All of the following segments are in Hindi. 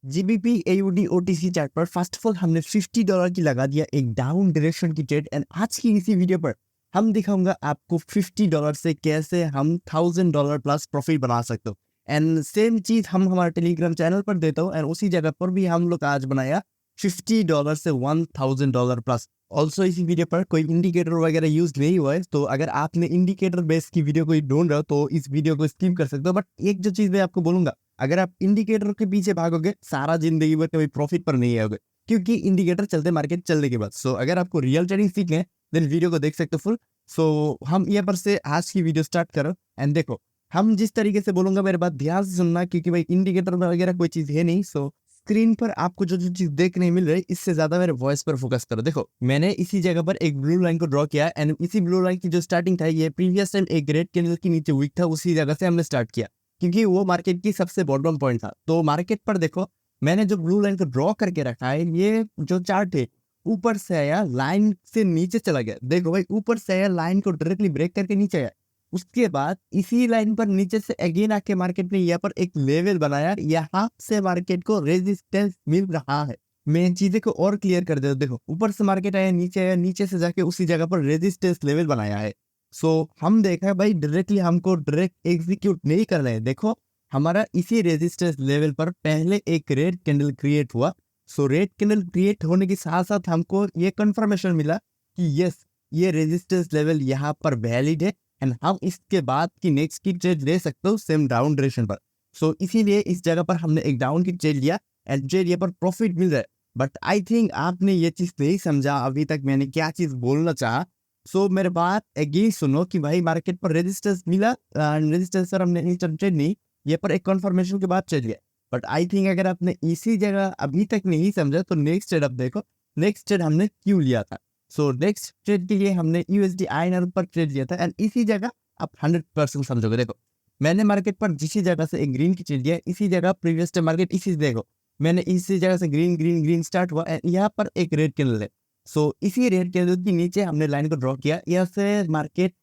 जीबीपी एयूडी ओटीसी चार्ट पर फर्स्ट ऑफ ऑल हमने $50 की लगा दिया एक डाउन डायरेक्शन की ट्रेड एंड आज की इसी वीडियो पर हम दिखाऊंगा आपको $50 से कैसे हम $1000 प्लस प्रॉफिट बना सकते हो। एंड सेम चीज हम हमारे टेलीग्राम चैनल पर देता हूँ एंड उसी जगह पर भी हम लोग आज बनाया $50 से $1000 प्लस। ऑल्सो इसी वीडियो पर कोई इंडिकेटर वगैरह यूज नहीं हुआ है, तो अगर आपने इंडिकेटर बेस की वीडियो कोई ढूंढ रहे हो तो इस वीडियो को स्किप कर सकते हो। बट एक जो चीज मैं आपको बोलूंगा, अगर आप इंडिकेटर के पीछे भागोगे सारा जिंदगी भर कभी प्रॉफिट पर नहीं आओगे, क्योंकि इंडिकेटर चलते मार्केट चलने के बाद। सो अगर आपको रियल ट्रेडिंग सीखना है देन वीडियो को देख सकते हो फुल। सो हम यहाँ पर से आज की वीडियो स्टार्ट करो एंड देखो हम जिस तरीके से बोलूंगा मेरे बात ध्यान से सुनना, क्योंकि भाई इंडिकेटर वगैरह कोई चीज है नहीं। सो स्क्रीन पर आपको जो जो चीज देखने मिल रही है इससे ज्यादा मेरे वॉइस पर फोकस करो। देखो मैंने इसी जगह पर एक ब्लू लाइन को ड्रॉ किया एंड इसी ब्लू लाइन की जो स्टार्टिंग था ये प्रीवियस टाइम एक ग्रेट कैंडल के नीचे वीक था, उसी जगह से हमने स्टार्ट किया क्योंकि वो मार्केट की सबसे बॉटम पॉइंट था। तो मार्केट पर देखो मैंने जो ब्लू लाइन को ड्रॉ करके रखा है, ये जो चार्ट है ऊपर से आया लाइन से नीचे चला गया। देखो भाई ऊपर से आया लाइन को डायरेक्टली ब्रेक करके नीचे आया, उसके बाद इसी लाइन पर नीचे से अगेन आके मार्केट ने यहाँ पर एक लेवल बनाया, यहाँ से मार्केट को रेजिस्टेंस मिल रहा है। मैं चीजें को और क्लियर कर देता, देखो ऊपर से मार्केट आया, नीचे से जाके उसी जगह पर रेजिस्टेंस लेवल बनाया है। सो हम देखा है भाई डायरेक्टली हमको डायरेक्ट एग्जीक्यूट नहीं करना है। देखो हमारा इसी रेजिस्टेंस लेवल पर पहले एक रेड कैंडल क्रिएट हुआ। सो रेड कैंडल क्रिएट होने के साथ साथ हमको ये कंफर्मेशन मिला कि यस ये रेजिस्टेंस लेवल यहाँ पर वैलिड है एंड हम इसके बाद की नेक्स्ट की ट्रेड ले सकते हो सेम डाउन डायरेक्शन पर। सो इसीलिए इस जगह पर हमने एक डाउन की ट्रेड लिया एंड ट्रेड यहाँ पर प्रॉफिट मिल रहा है। बट आई थिंक आपने ये चीज नहीं समझा अभी तक मैंने क्या चीज बोलना चाहा। सो मेरे बात अगेन सुनो कि भाई मार्केट पर रेजिस्टेंस मिला, रेजिस्टेंस पर हमने ट्रेड नहीं, ये पर एक कंफर्मेशन के बाद ट्रेड लिया। बट आई थिंक अगर आपने इसी जगह अभी तक नहीं समझा तो नेक्स्ट ट्रेड आप देखो, नेक्स्ट ट्रेड हमने क्यों लिया था। सो नेक्स्ट ट्रेड के लिए हमने यूएसडी आईएनआर पर ट्रेड लिया था एंड इसी जगह आप 100% समझोगे। देखो मैंने मार्केट पर जिसी जगह से एक ग्रीन की ट्रेड लिया, इसी जगह प्रीवियस टाइम मार्केट इसी देखो मैंने इसी जगह से ग्रीन ग्रीन ग्रीन स्टार्ट हुआ एंड यहाँ पर एक रेड कैंडल है। सो इसी रेड कैंडल के नीचे हमने लाइन को ड्रॉ किया, यहाँ से मार्केट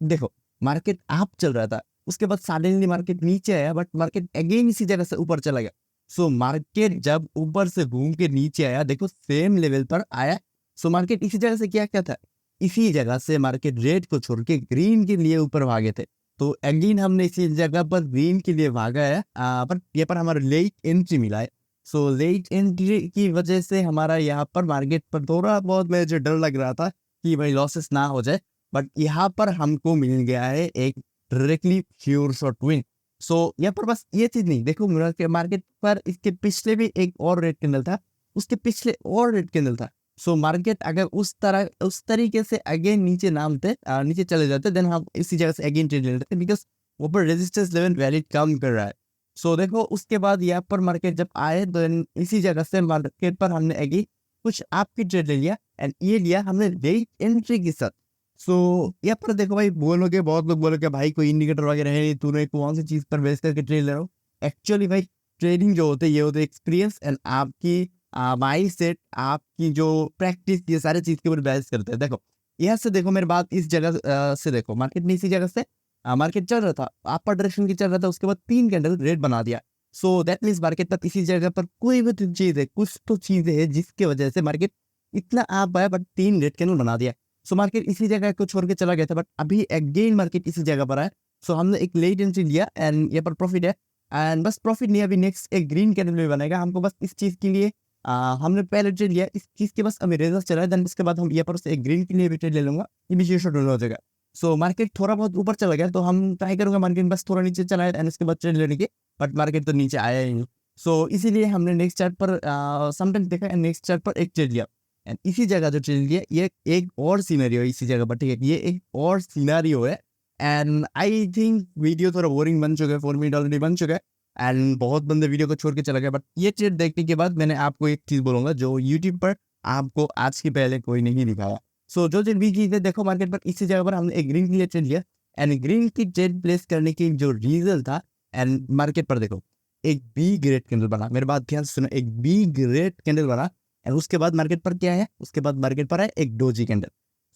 देखो मार्केट आप चल रहा था, उसके बाद सडनली मार्केट नीचे आया बट मार्केट अगेन इसी जगह से ऊपर चला गया। सो मार्केट जब ऊपर से घूम के नीचे आया, देखो सेम लेवल पर आया। सो मार्केट इसी जगह से क्या था, इसी जगह से मार्केट रेड को छोड़ के ग्रीन के लिए ऊपर भागे थे। तो अगेन हमने इसी जगह पर ग्रीन के लिए भागा है, पर यहाँ पर हमारा लेट एंट्री मिला है। सो लेट एंट्री की वजह से हमारा यहाँ पर मार्केट पर थोड़ा बहुत मुझे जो डर लग रहा था कि भाई लॉसेस ना हो जाए, बट यहाँ पर हमको मिल गया है एक डायरेक्टली श्योर शॉट विन। सो यहाँ पर बस ये चीज नहीं, देखो मार्केट पर इसके पिछले भी एक और रेड कैंडल था, उसके पिछले और रेड कैंडल था। सो मार्केट अगर उस तरीके से अगेन नीचे नामते नीचे चले जाते देन हम इसी जगह से अगेन ट्रेड ले लेते, बिकॉज ऊपर रेजिस्टेंस लेवल वैलिड कम कर रहा है। सो देखो उसके बाद यहाँ पर मार्केट जब आए तो इसी जगह से मार्केट पर हमने अगेन कुछ आपकी ट्रेड ले लिया एंड ये लिया हमने लेट एंट्री के साथ। सो यहाँ पर देखो भाई बोलोगे, बहुत लोग बोलोगे भाई कोई इंडिकेटर वगैरह है नहीं, तूने कौन सी चीज पर बेस करके ट्रेड ले रहा हो। एक्चुअली भाई ट्रेडिंग जो होते हैं ये होते एक्सपीरियंस एंड आपकी माइंड सेट, आपकी जो प्रैक्टिस, ये सारे चीज के ऊपर बेस करते हैं। देखो यहाँ से देखो मेरी बात इस जगह से देखो मार्केट ने इसी जगह से मार्केट चल रहा था, अपर डायरेक्शन की चल रहा था, उसके बाद 3 कैंडल रेड बना दिया। सो दैट मीन्स मार्केट पर इसी जगह पर कोई भी चीज है, कुछ तो चीजें है जिसके वजह से मार्केट इतना आप आया बट 3 रेड कैंडल बना दिया। सो मार्केट इसी जगह को छोड़ के चला गया था बट अभी अगेन मार्केट इसी जगह पर आया। सो हमने एक लेट एंट्री लिया एंड यहाँ पर प्रॉफिट है एंड बस प्रॉफिट नहीं, अभी नेक्स्ट एक ग्रीन कैंडल भी बनेगा हमको। बस इस चीज के लिए हमने पहले ट्रेड लिया, इस चीज के बस अभी रिजल्ट चला है, देन उसके बाद हम यहाँ पर से एक ग्रीन के लिए भी ट्रेड ले लूंगा, ये भी शेयर हो जाएगा। सो मार्केट थोड़ा बहुत ऊपर चला गया तो हम ट्राई करूंगा मार्केट बस थोड़ा नीचे चला है एंड उसके बाद ट्रेड लेने के, बट मार्केट तो नीचे आया ही नहीं। सो इसीलिए हमने नेक्स्ट चार्ट पर समटाइम्स देखा एंड नेक्स्ट चार्ट पर एक ट्रेड लिया एंड इसी जगह जो ट्रेड लिया ये एक और सीनरियो है इसी जगह पर, ठीक है, ये एक और सीनरियो है। एंड आई थिंक वीडियो थोड़ा बोरिंग बन चुका है, 4 मिनट ऑलरेडी बन चुका है एंड बहुत बंदे वीडियो को छोड़ के चला गया। बट ये ट्रेड देखने के बाद मैंने आपको एक चीज बोलूंगा जो यूट्यूब पर आपको आज के पहले कोई नहीं दिखाया। सो जो भी चीज है देखो मार्केट पर इसी जगह पर हमने एक ग्रीन के लिए ट्रेड लिया एंड ग्रीन की ट्रेड प्लेस करने की जो रीजन था एंड मार्केट पर देखो एक बी ग्रेड कैंडल बना, मेरे बात ध्यान से सुनो, एक बी ग्रेड कैंडल बना एंड उसके बाद मार्केट पर क्या है, उसके बाद मार्केट पर है एक डोजी कैंडल।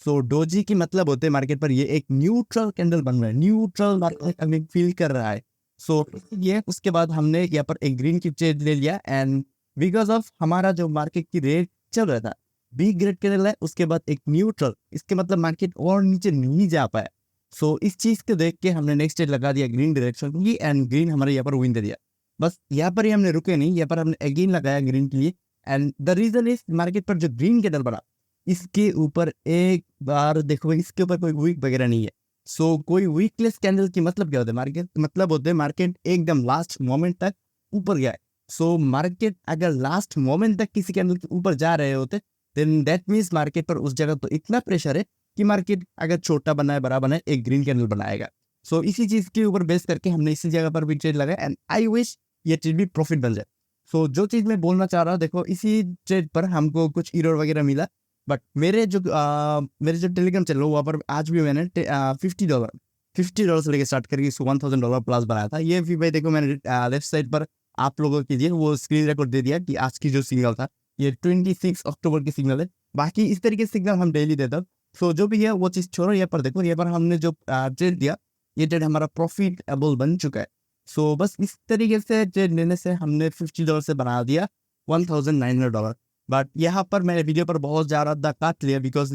सो डोजी की मतलब होते हैं मार्केट पर ये एक न्यूट्रल कैंडल बन रहा है, न्यूट्रल मार्केट अभी फील कर रहा है। सो ये उसके बाद हमने यहाँ पर एक ग्रीन की ट्रेड ले लिया एंड बिकॉज ऑफ हमारा जो मार्केट की रेट चल रहा था बी ग्रेड के लिए, उसके बाद एक न्यूट्रल, इसके मतलब मार्केट और नीचे नहीं जा पाया। सो इस चीज को देख के हमने नेक्स्ट ट्रेड लगा दिया ग्रीन डायरेक्शन की एंड ग्रीन हमारे यहाँ पर विन दे दिया। बस यहाँ पर ही हमने रुके नहीं, यहाँ पर हमने अगेन लगाया ग्रीन के लिए and the reason is market पर जो ग्रीन कैंडल बना इसके ऊपर एक बार देखो इसके ऊपर कोई वीक वगैरह नहीं है। सो कोई वीकलेस कैंडल की मतलब क्या होता है, मार्केट मतलब होते हैं मार्केट एकदम लास्ट मोमेंट तक ऊपर गया है। सो मार्केट अगर लास्ट मोमेंट तक किसी कैंडल के ऊपर जा रहे होते देन दैट मीन्स मार्केट पर उस जगह तो इतना प्रेशर है कि मार्केट अगर छोटा बना है बड़ा बना है एक ग्रीन कैंडल बनाएगा। सो इसी चीज के ऊपर बेस करके हमने इसी जगह पर भी ट्रेड लगाया एंड आई विश ये ट्रेड भी प्रॉफिट बन जाए। सो जो चीज मैं बोलना चाह रहा हूँ, देखो इसी ट्रेड पर हमको कुछ एरर वगैरह मिला, बट मेरे जो टेलीग्राम चैनल वहाँ पर आज भी मैंने $50 से लेकर स्टार्ट करके $1000 प्लस बनाया था। ये भी भाई देखो मैंने लेफ्ट साइड पर आप लोगों के लिए वो स्क्रीन रिकॉर्ड दे दिया कि आज की जो सिग्नल था ये 26 अक्टूबर की सिग्नल है। बाकी इस तरीके से सिग्नल हम डेली देते हैं। सो जो भी है वो चीज़ छोड़ो, यहाँ पर देखो यहाँ पर हमने जो ट्रेड दिया ये ट्रेड हमारा प्रॉफिटेबल बन चुका है। सो बस इस तरीके से ट्रेड लेने से हमने $50 से बना दिया $1900। बट यहाँ पर मैंने वीडियो पर बहुत ज़्यादा काट लिया बिकॉज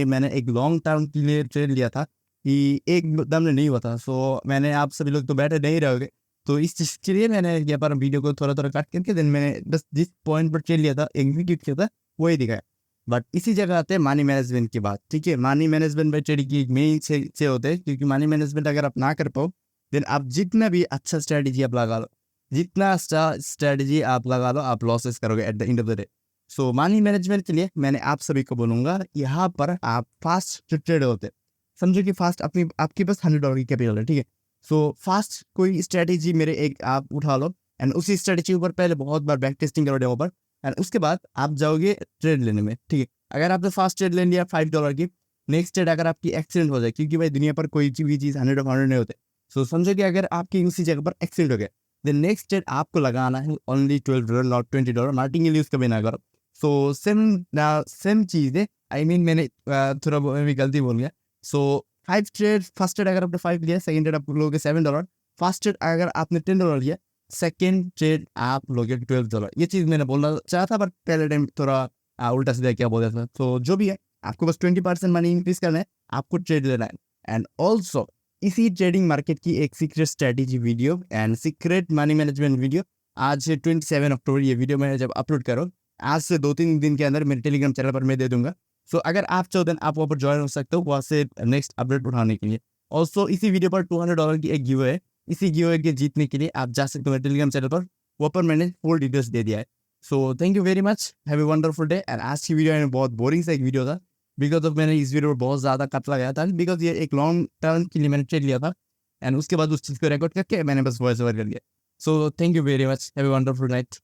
मैंने एक लॉन्ग टर्म के लिए ट्रेड लिया था कि एक दम नहीं हुआ था। सो मैंने आप सभी लोग तो बैठे नहीं रहोगे, तो इस चीज़ के लिए मैंने यहाँ पर वीडियो को थोड़ा थोड़ा काट करके देन मैंने बस जिस पॉइंट पर ट्रेड लिया था एग्जीक्यूट किया था वही दिखाया। बट इसी जगह आते हैं मनी मैनेजमेंट की बात। ठीक है, मनी मैनेजमेंट में ट्रेडिंग की मेन से होते हैं, क्योंकि मनी मैनेजमेंट अगर आप ना कर पाओ देन आप जितना भी अच्छा स्ट्रैटेजी आप लगा लो, जितना अच्छा स्ट्रैटेजी आप लगा लो, आप लॉसेस करोगे at the end of the day. So money management के लिए मैंने आप सभी को बोलूँगा यहाँ पर आप फास्ट ट्रेड होते हैं। समझो कि फास्ट आपके पास $100 की कैपिटल है, ठीक है। सो फास्ट कोई स्ट्रैटेजी मेरे एक आप उठा लो एंड उसी स्ट्रैटेजी ऊपर पहले बहुत बार बैक टेस्टिंग करो डेमो पर एंड उसके बाद आप जाओगे ट्रेड लेने में। ठीक है, अगर आपने फास्ट ट्रेड ले लिया $5 की, नेक्स्ट ट्रेड अगर आपकी एक्सीडेंट हो जाए, क्योंकि भाई दुनिया पर कोई भी चीज़ 100 नहीं होते। सो समझो कि अगर आपकी उसी जगह पर एक्सीडेंट हो गया देन नेक्स्ट ट्रेड आपको लगाना है ओनली $12 नॉट $20। मार्टिंग के लिए उसका भी ना करो। सो सेम चीज़ है, आई मीन मैंने थोड़ा भी गलती बोल गया। सो 5 ट्रेड, फर्स्ट ट्रेड अगर आपने 5 लिया, सेकंड ट्रेड आप लोगे $7, फर्स्ट ट्रेड अगर आपने $10 लिया, सेकंड ट्रेड आप लोगे $12। ये चीज़ मैंने बोलना चाहा था बट पहले टाइम थोड़ा उल्टा सीधा क्या बोल रहा था। तो जो भी है आपको बस 20% मनी इंक्रीज करना है, आपको ट्रेड लेना है। एंड ऑल्सो इसी ट्रेडिंग मार्केट की एक secret strategy video and secret money management video आज से 27 अक्टूबर ये वीडियो मैं जब अपलोड करो आज से 2-3 दिन के अंदर मेरे टेलीग्राम चैनल पर मैं दे दूंगा। सो अगर आप चाहो देन आप वहाँ पर ज्वाइन हो सकते हो वहाँ से नेक्स्ट अपडेट उठाने के लिए। ऑल्सो इसी वीडियो पर $200 की एक गिव है, इसी गिव के जीतने के लिए आप जा सकते हो मेरे टेलीग्राम चैनल पर, वहाँ पर मैंने फुल डिटेल्स दे दिया है। So thank you very much, have a wonderful day. And आज की वीडियो में बहुत बोरिंग सा एक वीडियो था बिकॉज ऑफ मैंने इस वीडियो पर बहुत ज़्यादा कट लगाया था बिकॉज ये एक लॉन्ग टर्म के लिए मैंने ट्रेड लिया था एंड उसके बाद उस चीज़ को रिकॉर्ड करके मैंने बस वॉइस ओवर कर दिया। So thank you very much, have a wonderful night.